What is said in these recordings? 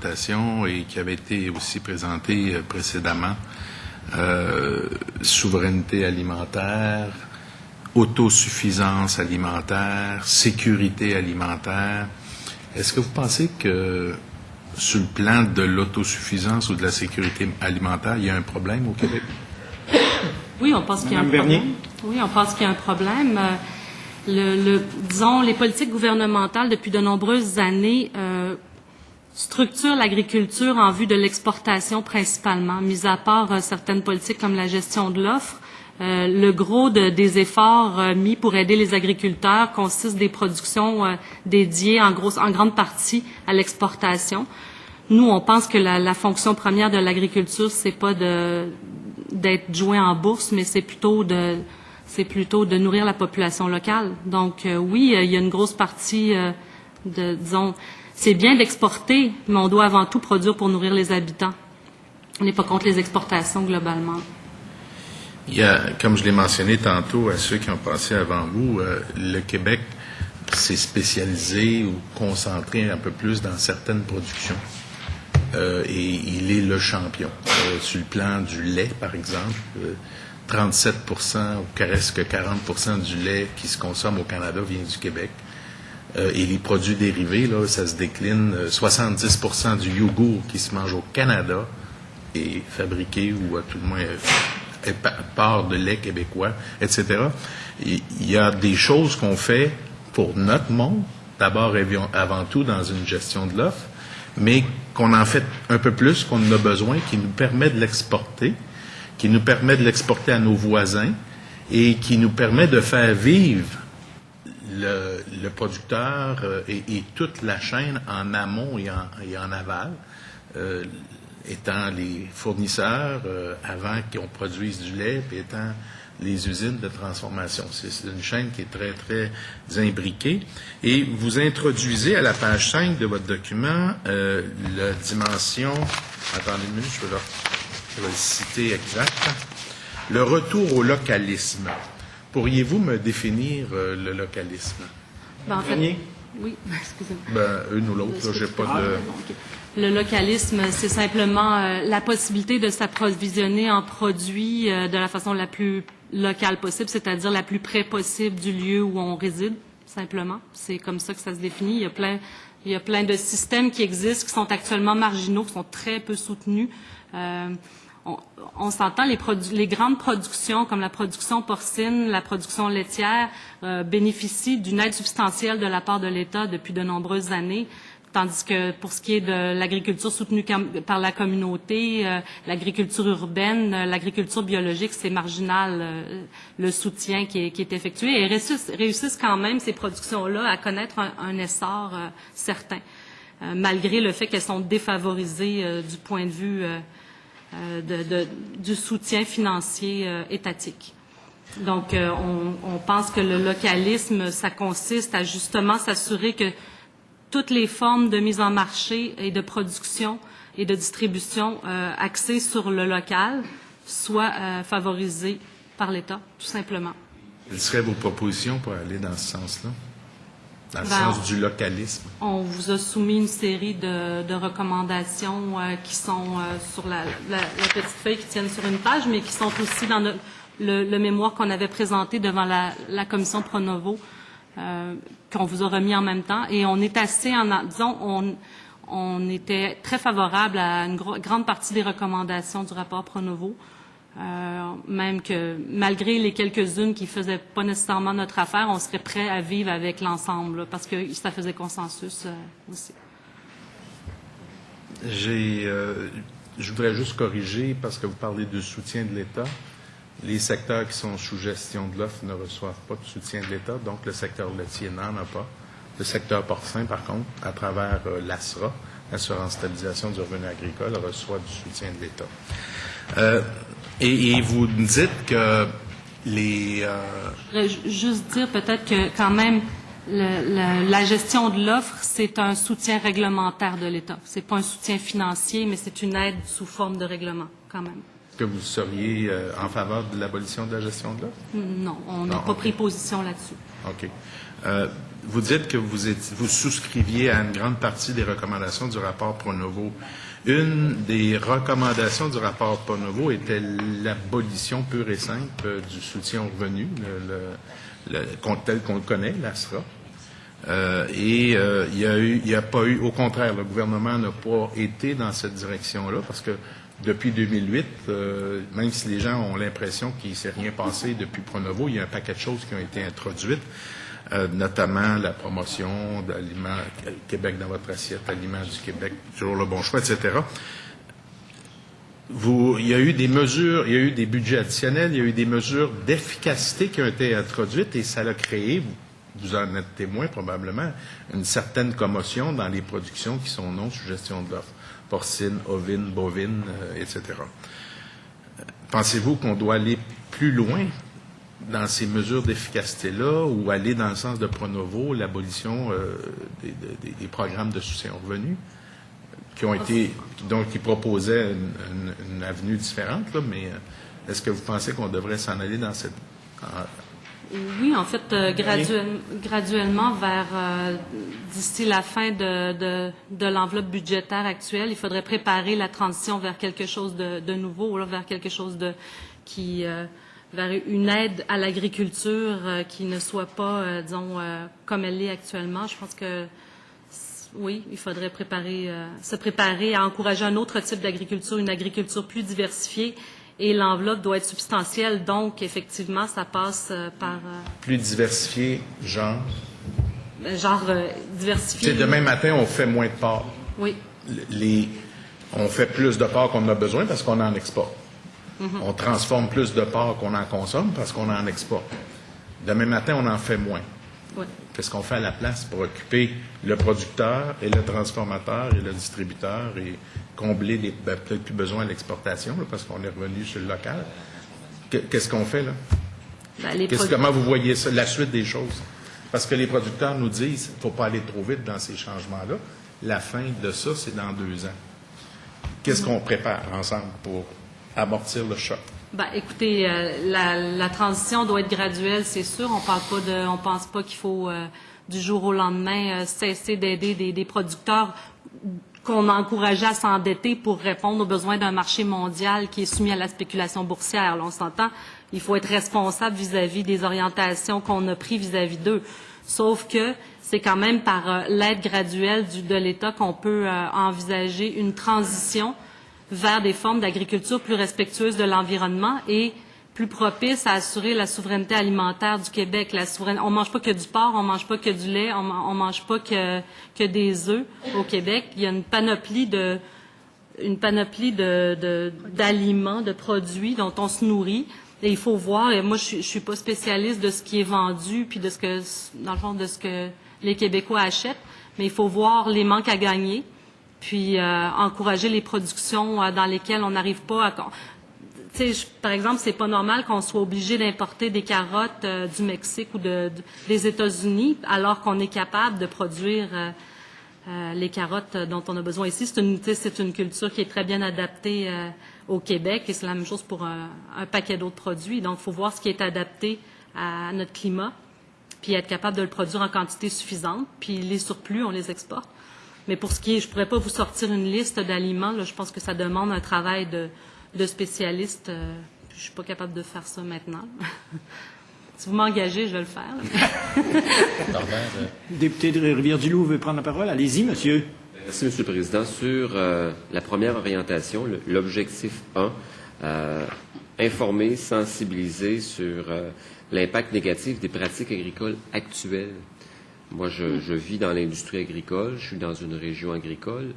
d'alimentation et qui avait été aussi présenté précédemment. Souveraineté alimentaire, autosuffisance alimentaire, sécurité alimentaire. Est-ce que vous pensez que sur le plan de l'autosuffisance ou de la sécurité alimentaire, il y a un problème au Québec? Oui, on pense qu'il y a un problème. Oui, on pense qu'il y a un problème. Disons, les politiques gouvernementales, depuis de nombreuses années, structurent l'agriculture en vue de l'exportation principalement, mis à part certaines politiques comme la gestion de l'offre. Le gros des efforts mis pour aider les agriculteurs consiste des productions dédiées en grande partie à l'exportation. Nous, on pense que la fonction première de l'agriculture, c'est pas d'être joué en bourse, mais c'est plutôt de nourrir la population locale. Donc oui, il y a une grosse partie disons, c'est bien d'exporter, mais on doit avant tout produire pour nourrir les habitants. On n'est pas contre les exportations globalement. Il y a, comme je l'ai mentionné tantôt à ceux qui ont passé avant vous, le Québec s'est spécialisé ou concentré un peu plus dans certaines productions. Et il est le champion. Sur le plan du lait, par exemple, 37% ou presque 40% du lait qui se consomme au Canada vient du Québec. Et les produits dérivés, là, ça se décline. 70% du yogourt qui se mange au Canada est fabriqué ou à tout le moins part de lait québécois, etc. Il y a des choses qu'on fait pour notre monde, d'abord et avant tout dans une gestion de l'offre, mais qu'on en fait un peu plus, qu'on en a besoin, qui nous permet de l'exporter, qui nous permet de l'exporter à nos voisins et qui nous permet de faire vivre le producteur et toute la chaîne en amont et en aval, étant les fournisseurs avant qu'on produise du lait, puis étant les usines de transformation. C'est une chaîne qui est très, très imbriquée. Et vous introduisez à la page 5 de votre document la dimension, attendez une minute, je vais le citer exact, le retour au localisme. Pourriez-vous me définir le localisme? Ben, en fait, oui, excusez-moi. Une ou l'autre, j'ai pas de... Le localisme, c'est simplement la possibilité de s'approvisionner en produits de la façon la plus locale possible, c'est-à-dire la plus près possible du lieu où on réside, simplement. C'est comme ça que ça se définit. Il y a plein de systèmes qui existent, qui sont actuellement marginaux, qui sont très peu soutenus. On s'entend, les grandes productions, comme la production porcine, la production laitière, bénéficient d'une aide substantielle de la part de l'État depuis de nombreuses années. Tandis que pour ce qui est de l'agriculture soutenue par la communauté, l'agriculture urbaine, l'agriculture biologique, c'est marginal le soutien qui est effectué. Et réussissent quand même ces productions-là à connaître un essor certain, malgré le fait qu'elles sont défavorisées du point de vue du soutien financier étatique. Donc, on pense que le localisme, ça consiste à justement s'assurer que toutes les formes de mise en marché et de production et de distribution axées sur le local soient favorisées par l'État, tout simplement. Quelles seraient vos propositions pour aller dans ce sens-là? Dans le sens du localisme? On vous a soumis une série de recommandations qui sont sur la petite feuille qui tiennent sur une page, mais qui sont aussi dans le mémoire qu'on avait présenté devant la commission Pronovo, qu'on vous a remis en même temps. Et on est assez, disons, on était très favorable à une grande partie des recommandations du rapport Pronovo. Même que malgré les quelques-unes qui faisaient pas nécessairement notre affaire, on serait prêt à vivre avec l'ensemble, là, parce que ça faisait consensus aussi. Je voudrais juste corriger, parce que vous parlez de soutien de l'État. Les secteurs qui sont sous gestion de l'offre ne reçoivent pas de soutien de l'État, donc le secteur laitier n'en a pas. Le secteur porcin, par contre, à travers l'ASRA, l'Assurance Stabilisation du Revenu Agricole, reçoit du soutien de l'État. Et vous dites que les... Je voudrais juste dire peut-être que quand même, la gestion de l'offre, c'est un soutien réglementaire de l'État. C'est pas un soutien financier, mais c'est une aide sous forme de règlement, quand même. Est-ce que vous seriez en faveur de l'abolition de la gestion de l'offre? Non, on n'a pas pris position là-dessus. OK. Vous dites que vous souscriviez à une grande partie des recommandations du rapport Pronovo. Une des recommandations du rapport Pronovo était l'abolition pure et simple du soutien aux revenus, tel qu'on le connaît, l'ASRA. Il y a pas eu, au contraire, le gouvernement n'a pas été dans cette direction-là, parce que depuis 2008, même si les gens ont l'impression qu'il ne s'est rien passé depuis Pronovo, il y a un paquet de choses qui ont été introduites, notamment la promotion d'aliments Québec dans votre assiette, aliments du Québec, toujours le bon choix, etc. Il y a eu des mesures, il y a eu des budgets additionnels, il y a eu des mesures d'efficacité qui ont été introduites et ça a créé, vous en êtes témoin probablement, une certaine commotion dans les productions qui sont non sous gestion de l'offre, porcine, ovine, bovine, etc. Pensez-vous qu'on doit aller plus loin dans ces mesures d'efficacité-là ou aller dans le sens de Pronovo, l'abolition des programmes de soutien aux revenus qui ont été, donc qui proposaient une avenue différente, là, mais est-ce que vous pensez qu'on devrait s'en aller dans cette... Oui, en fait, graduellement vers d'ici la fin de l'enveloppe budgétaire actuelle, il faudrait préparer la transition vers quelque chose de nouveau, là, vers quelque chose vers une aide à l'agriculture qui ne soit pas, disons, comme elle l'est actuellement. Je pense que oui, il faudrait se préparer à encourager un autre type d'agriculture, une agriculture plus diversifiée. Et l'enveloppe doit être substantielle, donc effectivement, ça passe par... Plus diversifié, genre? Diversifié... Tu sais, demain matin, on fait moins de porc. Oui. On fait plus de porc qu'on a besoin parce qu'on en exporte. On transforme plus de porc qu'on en consomme parce qu'on en exporte. Demain matin, on en fait moins. Oui. Qu'est-ce qu'on fait à la place pour occuper le producteur et le transformateur et le distributeur et combler peut-être plus besoin à l'exportation là, parce qu'on est revenu sur le local? Qu'est-ce qu'on fait là? Comment vous voyez ça, la suite des choses? Parce que les producteurs nous disent qu'il ne faut pas aller trop vite dans ces changements-là. La fin de ça, c'est dans 2 ans. Qu'est-ce qu'on prépare ensemble pour amortir le choc? Écoutez, la transition doit être graduelle, c'est sûr. On pense pas qu'il faut du jour au lendemain cesser d'aider des producteurs qu'on a encouragés à s'endetter pour répondre aux besoins d'un marché mondial qui est soumis à la spéculation boursière. Là, on s'entend, il faut être responsable vis-à-vis des orientations qu'on a prises vis-à-vis d'eux. Sauf que c'est quand même par l'aide graduelle de l'État qu'on peut envisager une transition vers des formes d'agriculture plus respectueuses de l'environnement et plus propices à assurer la souveraineté alimentaire du Québec. On mange pas que du porc, on mange pas que du lait, on mange pas que des œufs au Québec. Il y a une panoplie d'aliments, de produits dont on se nourrit. Et il faut voir, et moi je suis pas spécialiste de ce qui est vendu puis de ce que les Québécois achètent, mais il faut voir les manques à gagner. Puis encourager les productions dans lesquelles on n'arrive pas à... par exemple, c'est pas normal qu'on soit obligé d'importer des carottes du Mexique ou des États-Unis alors qu'on est capable de produire les carottes dont on a besoin ici. C'est une culture qui est très bien adaptée au Québec et c'est la même chose pour un paquet d'autres produits. Donc, il faut voir ce qui est adapté à notre climat puis être capable de le produire en quantité suffisante. Puis les surplus, on les exporte. Mais pour ce qui est, je pourrais pas vous sortir une liste d'aliments. Là, je pense que ça demande un travail de spécialiste. Je suis pas capable de faire ça maintenant. Si vous m'engagez, je vais le faire. Député de Rivière-du-Loup veut prendre la parole. Allez-y, monsieur. Merci, Monsieur le Président. Sur la première orientation, l'objectif 1, informer, sensibiliser sur l'impact négatif des pratiques agricoles actuelles. Moi, je vis dans l'industrie agricole, je suis dans une région agricole,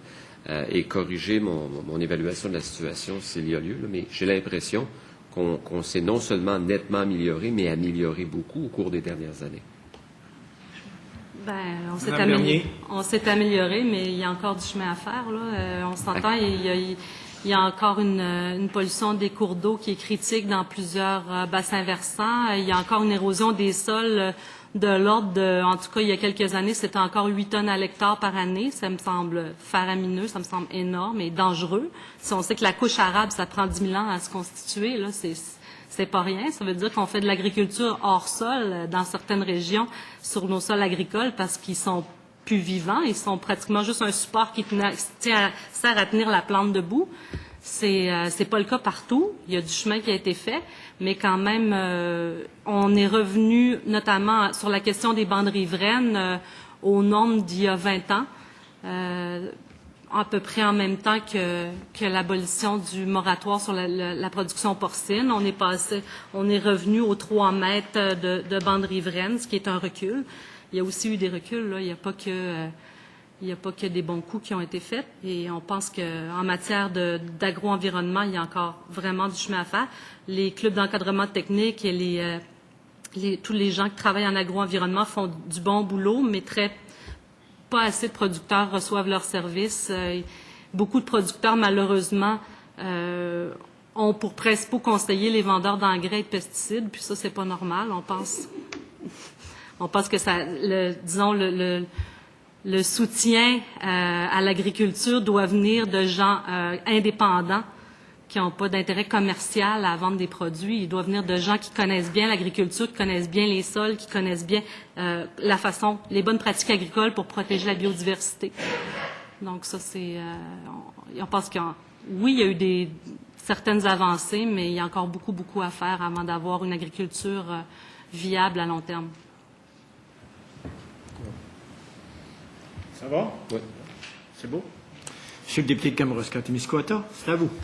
et corriger mon évaluation de la situation s'il y a lieu, là, mais j'ai l'impression qu'on s'est non seulement nettement amélioré, mais amélioré beaucoup au cours des dernières années. On s'est amélioré, mais il y a encore du chemin à faire. Là. On s'entend, il y a encore une pollution des cours d'eau qui est critique dans plusieurs bassins versants. Il y a encore une érosion des sols de l'ordre de, en tout cas, il y a quelques années, c'était encore 8 tonnes à l'hectare par année. Ça me semble faramineux, ça me semble énorme et dangereux. Si on sait que la couche arabe, ça prend 10 000 ans à se constituer, là, c'est pas rien. Ça veut dire qu'on fait de l'agriculture hors sol dans certaines régions sur nos sols agricoles parce qu'ils sont plus vivants. Ils sont pratiquement juste un support qui sert à tenir la plante debout. C'est pas le cas partout. Il y a du chemin qui a été fait, mais quand même, on est revenu notamment sur la question des bandes riveraines aux normes d'il y a 20 ans, à peu près en même temps que l'abolition du moratoire sur la production porcine. On est revenu aux 3 mètres de bandes riveraines, ce qui est un recul. Il y a aussi eu des reculs, là. Il n'y a pas que des bons coups qui ont été faits. Et on pense qu'en matière d'agro-environnement, il y a encore vraiment du chemin à faire. Les clubs d'encadrement technique et tous les gens qui travaillent en agro-environnement font du bon boulot, mais pas assez de producteurs reçoivent leurs services. Beaucoup de producteurs, malheureusement, ont pour principaux conseillers les vendeurs d'engrais et de pesticides, puis ça, c'est pas normal. On pense que le soutien à l'agriculture doit venir de gens indépendants qui n'ont pas d'intérêt commercial à vendre des produits. Il doit venir de gens qui connaissent bien l'agriculture, qui connaissent bien les sols, qui connaissent bien les bonnes pratiques agricoles pour protéger la biodiversité. Donc ça, on pense oui, il y a eu certaines avancées, mais il y a encore beaucoup, beaucoup à faire avant d'avoir une agriculture viable à long terme. Ça va? Oui. C'est beau? Monsieur le député de Kamouraska-Témiscouata, c'est à vous.